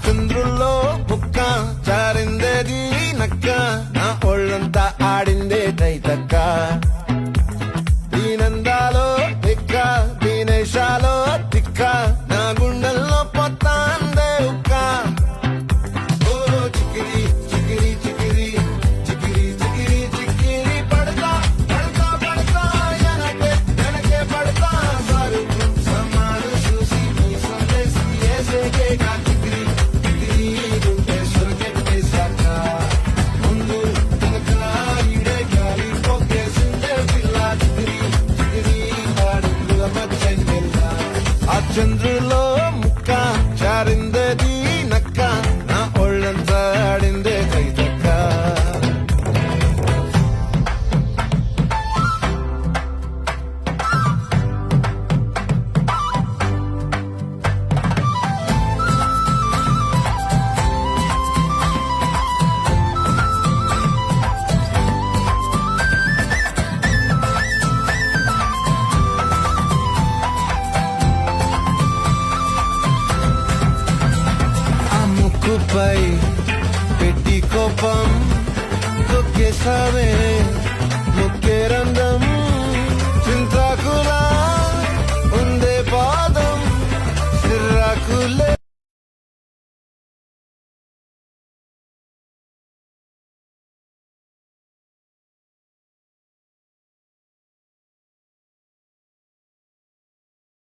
చంద్రుల్లో బుక్క జారిందేది నక్క నా ఒళ్ళంతా ఆడిందే తైతక్క దీనందాలో తిక్క దీనేశాలో తిక్క నా గుండెల్లో పొత్తాందే ఉక్క ఓ చికిరి చికిరి చికిరి చికిరి చికిరి చికిరి పడతా పడతా పడతా వెనకే పడతా సరుకు సమాను చూసి నీ సందేశి ఏసేకే కా చికిరి చికిరి గుంటే సురకెట్టేశాక ముందు వెనక ఈడే గాలి పొక్కేసిందే పిల్ల చికిరి చికిరి అడుగుల మధ్యంకెళ్ళ ఆ చంద్రులో ముక్క జారిందేది నక్క నా ఒళ్ళంతా ఆడిందే కైతక్క ఆ ముక్కుపై పెట్టి కోపం తొక్కేసావే ముక్కే రంగు